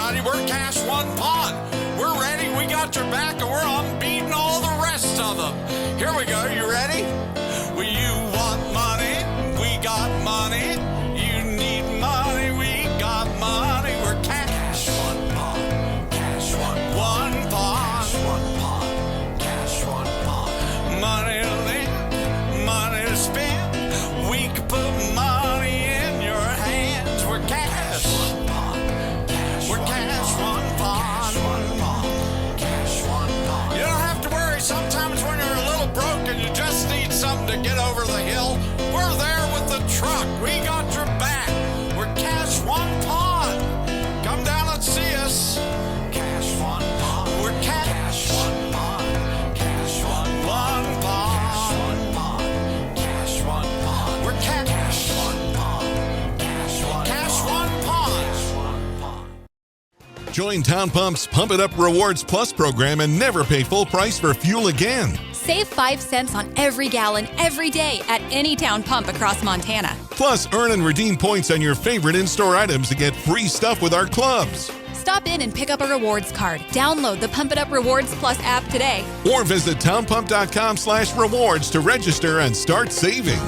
everybody. We're Cash One Pond. We're ready. We got your back, and we're unbeating all the rest of them. Here we go. You ready? Well, you want money? We got money. You need money? We got money. We're Cash One Pond. Cash One Pond. Cash One Pond. Cash One Pond. Money to lend, money to spend. We can put money in your hands. We're Cash One Pond. We're Cash One Pond. Cash One Pond. You don't have to worry. Sometimes when you're a little broke and you just need something to get over the hill, we're there with the truck. We got your back. We're Cash One Pond. Come down and see us. Cash One Pond. We're Cash One Pond. Cash One Pond. Cash One Pond. We're Cash One Pond. Cash One Pond. Join Town Pump's Pump It Up Rewards Plus program and never pay full price for fuel again. Save 5 cents on every gallon every day at any Town Pump across Montana. Plus, earn and redeem points on your favorite in-store items to get free stuff with our clubs. Stop in and pick up a rewards card. Download the Pump It Up Rewards Plus app today. Or visit townpump.com/rewards to register and start saving.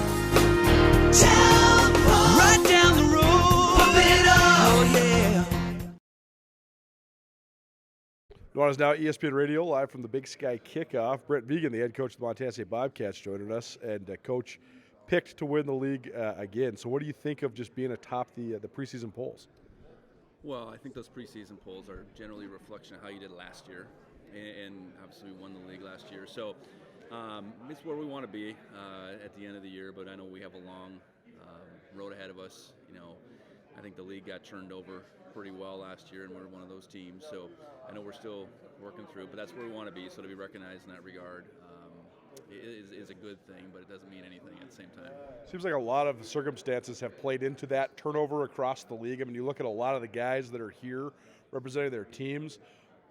Town Pump. Right down the road. Pump it up. Oh, yeah. Nuanez now ESPN Radio, live from the Big Sky Kickoff. Brent Vigen, the head coach of the Montana State Bobcats, joining us, and Coach picked to win the league again. So what do you think of just being atop the preseason polls? Well, I think those preseason polls are generally a reflection of how you did last year, and obviously we won the league last year. So it's where we want to be at the end of the year, but I know we have a long road ahead of us. You know, I think the league got turned over pretty well last year, and we're one of those teams. So I know we're still working through, but that's where we want to be. So to be recognized in that regard is a good thing, but it doesn't mean anything at the same time. Seems like a lot of circumstances have played into that turnover across the league. I mean, you look at a lot of the guys that are here representing their teams,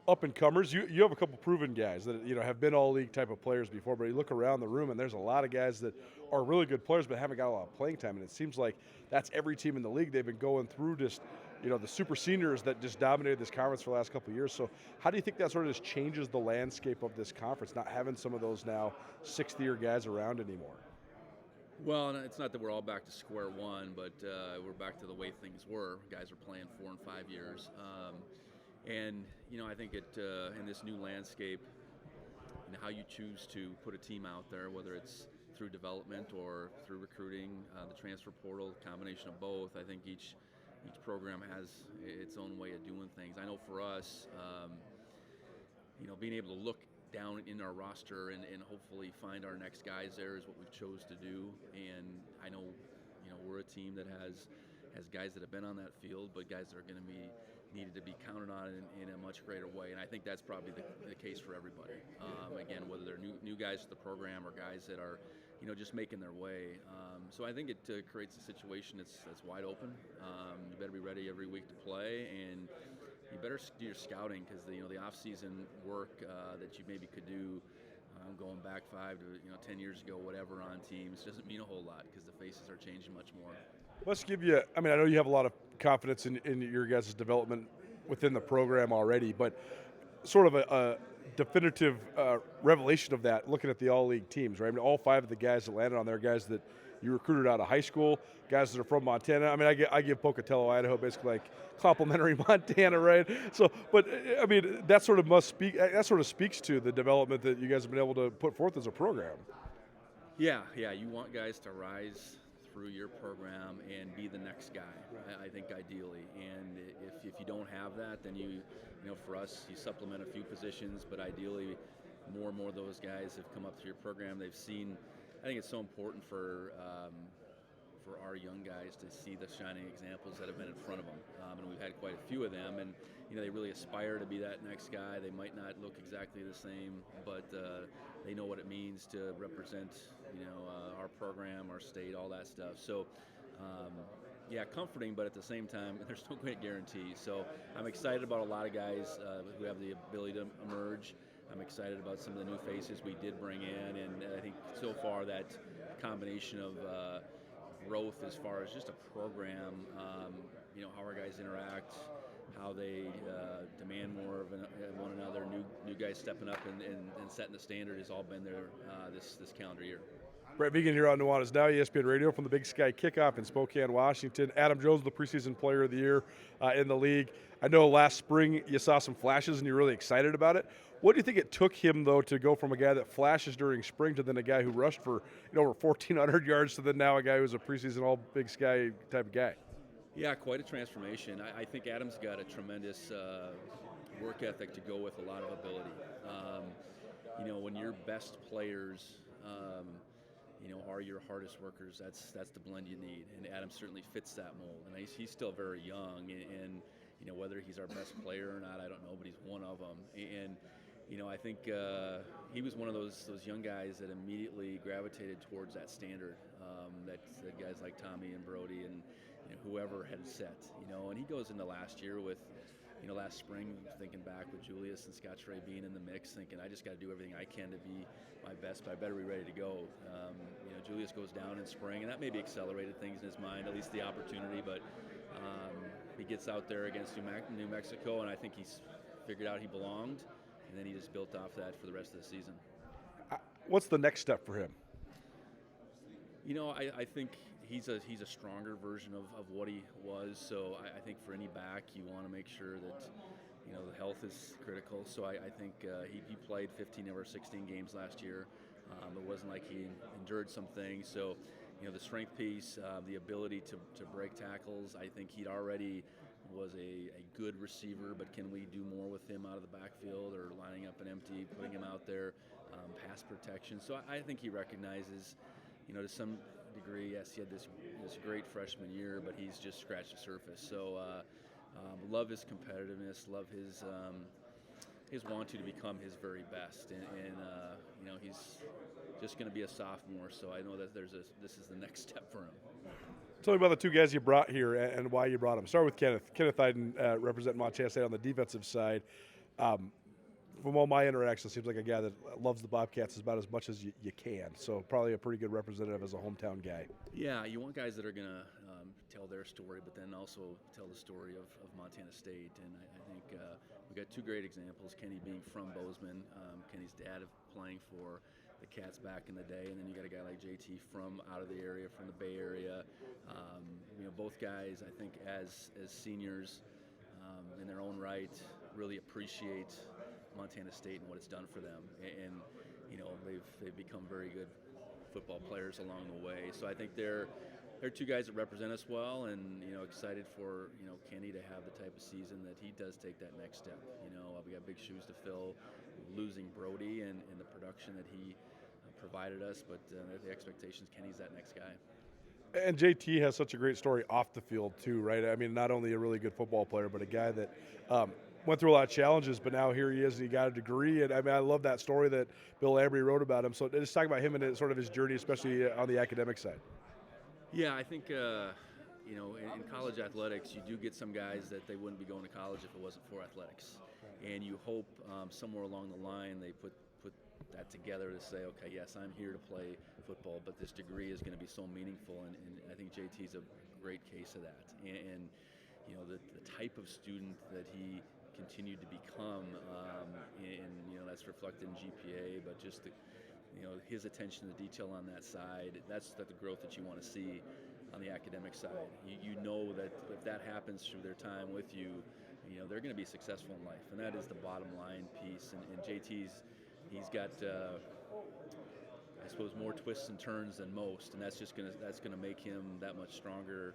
up-and-comers. You have a couple proven guys that have been all-league type of players before, but you look around the room and there's a lot of guys that are really good players but haven't got a lot of playing time, and it seems like that's every team in the league. They've been going through just the super seniors that just dominated this conference for the last couple of years. So how do you think that sort of just changes the landscape of this conference, not having some of those now sixth-year guys around anymore? Well, it's not that we're all back to square one, but we're back to the way things were. Guys are playing 4 and 5 years. And I think in this new landscape, and how you choose to put a team out there, whether it's through development or through recruiting, the transfer portal, combination of both, I think each program has its own way of doing things. I know for us, being able to look down in our roster and hopefully find our next guys there is what we've chose to do. And I know, we're a team that has guys that have been on that field, but guys that are going to be needed to be counted on in a much greater way. And I think that's probably the case for everybody. Again, whether they're new guys to the program or guys that are just making their way. So I think it creates a situation that's wide open. You better be ready every week to play, and you better do your scouting, because the off-season work that you maybe could do going back 5 to 10 years ago, whatever, on teams doesn't mean a whole lot, because the faces are changing much more. Let's give you, I know you have a lot of confidence in your guys' development within the program already, but sort of a definitive revelation of that, looking at the all-league teams, right? All 5 of the guys that landed on there are guys that you recruited out of high school, guys that are from Montana. I give Pocatello, Idaho, basically like complimentary Montana, right? So, but that sort of speaks to the development that you guys have been able to put forth as a program. Yeah, you want guys to rise through your program and be the next guy, I think, ideally. And if you don't have that, then for us, you supplement a few positions, but ideally more and more of those guys have come up through your program. They've seen, I think it's so important for our young guys to see the shining examples that have been in front of them. And we've had quite a few of them, and they really aspire to be that next guy. They might not look exactly the same, but they know what it means to represent our program, our state, all that stuff. So comforting, but at the same time, there's no great guarantee. So I'm excited about a lot of guys who have the ability to emerge. I'm excited about some of the new faces we did bring in, and I think so far that combination of growth as far as just a program, how our guys interact, how they demand more of one another. New guys stepping up and setting the standard has all been there this calendar year. Brent Vigen here on Nuanez Now, ESPN Radio from the Big Sky Kickoff in Spokane, Washington. Adam Jones, the preseason player of the year in the league. I know last spring you saw some flashes and you're really excited about it. What do you think it took him, though, to go from a guy that flashes during spring to then a guy who rushed for over 1,400 yards to then now a guy who's a preseason all Big Sky type of guy? Yeah, quite a transformation. I think Adam's got a tremendous work ethic to go with a lot of ability. When your best players are your hardest workers, that's the blend you need, and Adam certainly fits that mold. And he's still very young, and whether he's our best player or not, I don't know, but he's one of them. And I think he was one of those young guys that immediately gravitated towards that standard that guys like Tommy and Brody and whoever had set. And he goes into last year with. Last spring, thinking back with Julius and Scott Trey being in the mix, thinking I just got to do everything I can to be my best, but I better be ready to go. Julius goes down in spring, and that maybe accelerated things in his mind, at least the opportunity, but he gets out there against New Mexico, and I think he's figured out he belonged, and then he just built off that for the rest of the season. What's the next step for him? I think he's a stronger version of what he was. So I think for any back, you want to make sure that the health is critical. So I think he played 15 of our 16 games last year. It wasn't like he endured some things. So the strength piece, the ability to break tackles. I think he'd already was a good receiver, but can we do more with him out of the backfield or lining up an empty, putting him out there, pass protection. So I think he recognizes. To some degree, yes, he had this great freshman year, but he's just scratched the surface. So, love his competitiveness, love his want to become his very best, and he's just going to be a sophomore. So I know that this is the next step for him. Tell me about the two guys you brought here and why you brought them. Start with Kenneth. Kenneth Iden representing Montana State on the defensive side. From all my interactions, seems like a guy that loves the Bobcats about as much as you can. So probably a pretty good representative as a hometown guy. Yeah, you want guys that are going to tell their story, but then also tell the story of Montana State. And I think we got two great examples, Kenny being from Bozeman, Kenny's dad playing for the Cats back in the day, and then you got a guy like JT from out of the area, from the Bay Area. Both guys, I think, as seniors in their own right, really appreciate Montana State and what it's done for them, and they've become very good football players along the way. So I think they're two guys that represent us well, and excited for Kenny to have the type of season that he does take that next step. We got big shoes to fill, losing Brody and the production that he provided us, but the expectations, Kenny's that next guy. And JT has such a great story off the field too, right? I mean, not only a really good football player, but a guy that went through a lot of challenges, but now here he is and he got a degree. And I love that story that Bill Lambrey wrote about him. So just talk about him and sort of his journey, especially on the academic side. Yeah, I think in college athletics, you do get some guys that they wouldn't be going to college if it wasn't for athletics, and you hope somewhere along the line they put that together to say, okay, yes, I'm here to play football, but this degree is going to be so meaningful, and I think JT's a great case of that. And the type of student that he continued to become, and that's reflected in GPA, but just his attention to detail on that side, that's the growth that you want to see on the academic side. You know that if that happens through their time with you, they're going to be successful in life, and that is the bottom line piece. And he's got I suppose more twists and turns than most, and that's gonna make him that much stronger,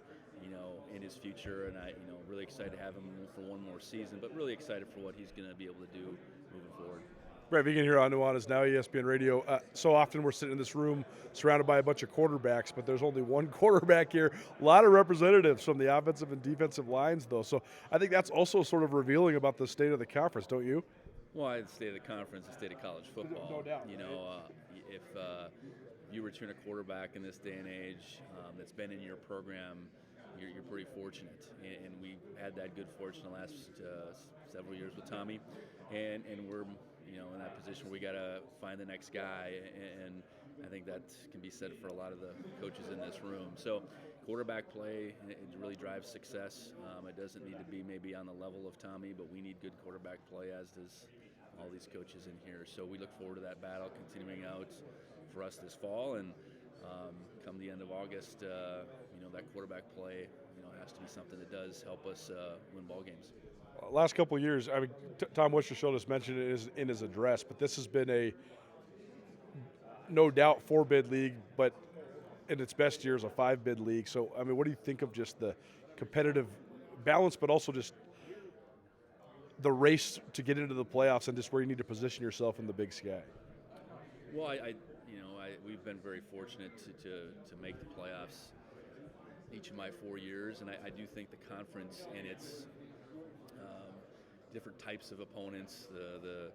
in his future. And I, really excited to have him for one more season, but really excited for what he's gonna be able to do moving forward. Brent Vigen here on Nuanez Now, ESPN Radio. So often we're sitting in this room surrounded by a bunch of quarterbacks, but there's only one quarterback here. A lot of representatives from the offensive and defensive lines, though. So I think that's also sort of revealing about the state of the conference, don't you? Well, the state of the conference, the state of college football. No doubt. If you return a quarterback in this day and age that's been in your program, you're pretty fortunate. And we had that good fortune the last several years with Tommy, and we're in that position where we got to find the next guy. And I think that can be said for a lot of the coaches in this room. So, quarterback play, it really drives success. It doesn't need to be maybe on the level of Tommy, but we need good quarterback play, as does all these coaches in here. So we look forward to that battle continuing out for us this fall, and come the end of August, that quarterback play, has to be something that does help us win ball games. Last couple of years, I mean, Tom Wischershall just mentioned it in his address, but this has been a no doubt 4-bid league, but in its best years, a 5-bid league. So, I mean, what do you think of just the competitive balance, but also just the race to get into the playoffs and just where you need to position yourself in the Big Sky? Well, we've been very fortunate to make the playoffs each of my 4 years, and I do think the conference and its different types of opponents, the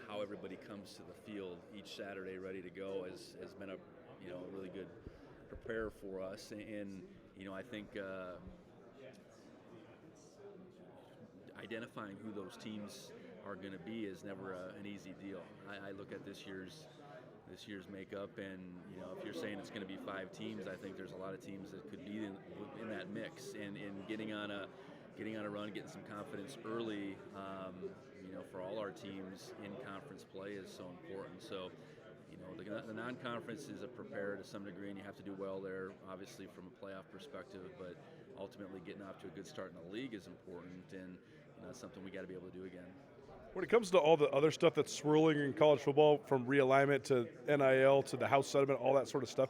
how everybody comes to the field each Saturday ready to go has been a really good prepare for us, and I think identifying who those teams are going to be is never an easy deal. I look at this year's makeup, and if you're saying it's going to be 5 teams, I think there's a lot of teams that could be in that mix, and getting on a run, getting some confidence early, for all our teams in conference play is so important. So, the non-conference is a prepare to some degree, and you have to do well there, obviously from a playoff perspective, but ultimately getting off to a good start in the league is important, and that's something we got to be able to do again. When it comes to all the other stuff that's swirling in college football, from realignment to NIL to the House settlement, all that sort of stuff,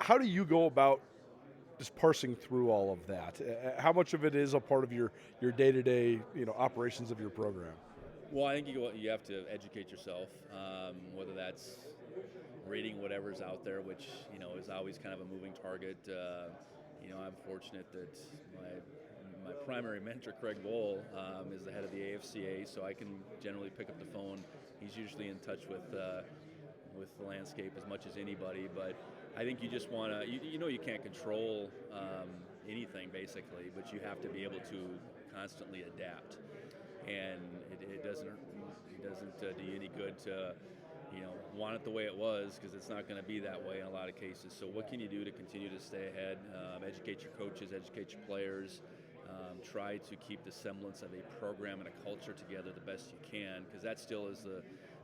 how do you go about just parsing through all of that? How much of it is a part of your day-to-day operations of your program? Well, I think you have to educate yourself, whether that's reading whatever's out there, which is always kind of a moving target. I'm fortunate that my primary mentor, Craig Bowl, is the head of the AFCA, so I can generally pick up the phone. He's usually in touch with the landscape as much as anybody, but I think you just want to, you can't control anything basically, but you have to be able to constantly adapt. And it doesn't do you any good to want it the way it was, because it's not going to be that way in a lot of cases. So what can you do to continue to stay ahead? Educate your coaches, educate your players, try to keep the semblance of a program and a culture together the best you can, because that still is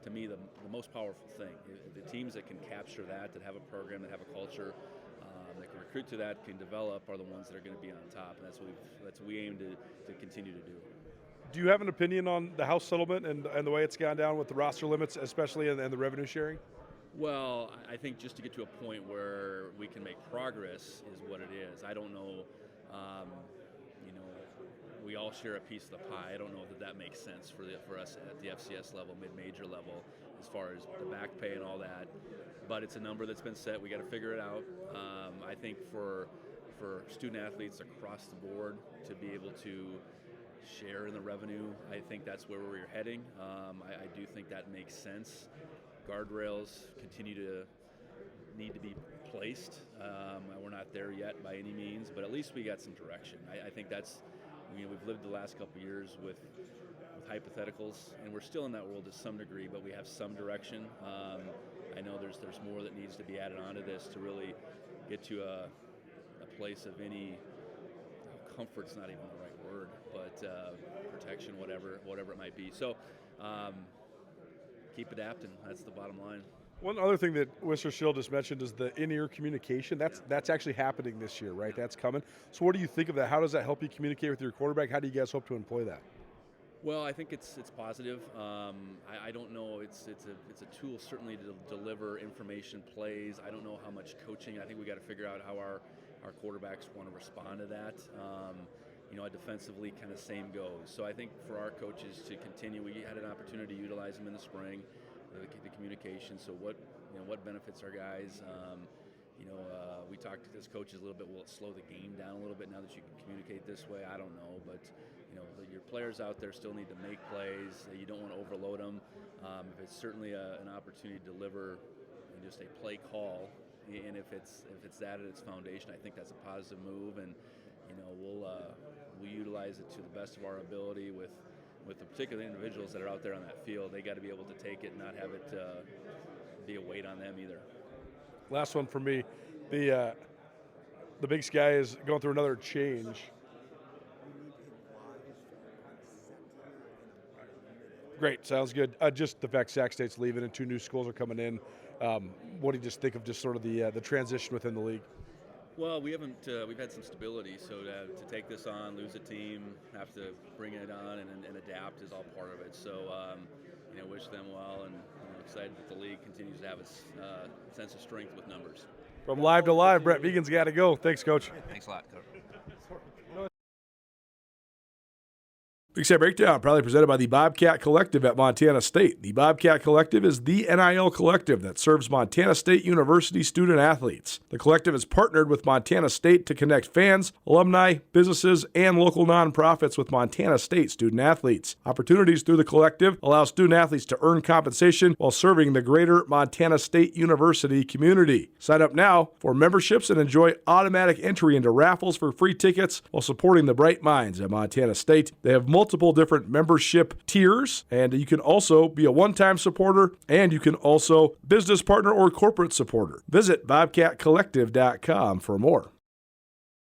to me the most powerful thing. The teams that can capture that have a program, that have a culture, that can recruit to that, can develop, are the ones that are going to be on top, and that's what we aim to continue to do. Do you have an opinion on the House settlement and the way it's gone down with the roster limits, especially and the revenue sharing? Well, I think just to get to a point where we can make progress is what it is. I don't know, we all share a piece of the pie. I don't know that makes sense for us at the FCS level, mid-major level, as far as the back pay and all that. But it's a number that's been set. We got to figure it out. I think for student athletes across the board to be able to share in the revenue, I think that's where we're heading. I do think that makes sense. Guardrails continue to need to be placed. We're not there yet by any means, but at least we got some direction. I think that's, we've lived the last couple of years with hypotheticals, and we're still in that world to some degree, but we have some direction. I know there's more that needs to be added onto this to really get to a place of any comfort's not even the right word, but protection, whatever it might be. So keep adapting. That's the bottom line. One other thing that Wischershall just mentioned is the in-ear communication. That's actually happening this year, right? That's coming. So what do you think of that? How does that help you communicate with your quarterback? How do you guys hope to employ that? Well, I think it's positive. I don't know. It's a tool certainly to deliver information, plays. I don't know how much coaching. I think we got to figure out how our quarterbacks want to respond to that. Defensively, kind of same goes. So I think for our coaches to continue, we had an opportunity to utilize them in the spring, the communication. So what benefits our guys? We talked as coaches a little bit. Will it slow the game down a little bit now that you can communicate this way? I don't know, but your players out there still need to make plays. You don't want to overload them. It's certainly an opportunity to deliver just a play call, and if it's that at its foundation, I think that's a positive move, and we'll utilize it to the best of our ability with the particular individuals that are out there on that field. They got to be able to take it and not have it be a weight on them either. Last one for me. The Big Sky is going through another change. Great, sounds good. Just the fact Sac State's leaving and 2 new schools are coming in. What do you just think of just sort of the transition within the league? Well, we haven't. We've had some stability, so to take this on, lose a team, have to bring it on and adapt is all part of it. So, wish them well, and excited that the league continues to have its sense of strength with numbers. From live to live, Brent Vigen's got to go. Thanks, Coach. Thanks a lot, Coach. Big Sky Breakdown, proudly presented by the Bobcat Collective at Montana State. The Bobcat Collective is the NIL collective that serves Montana State University student athletes. The collective is partnered with Montana State to connect fans, alumni, businesses, and local nonprofits with Montana State student athletes. Opportunities through the collective allow student athletes to earn compensation while serving the greater Montana State University community. Sign up now for memberships and enjoy automatic entry into raffles for free tickets while supporting the bright minds at Montana State. They have multiple different membership tiers, and you can also be a one-time supporter, and you can also business partner or corporate supporter. Visit bobcatcollective.com for more.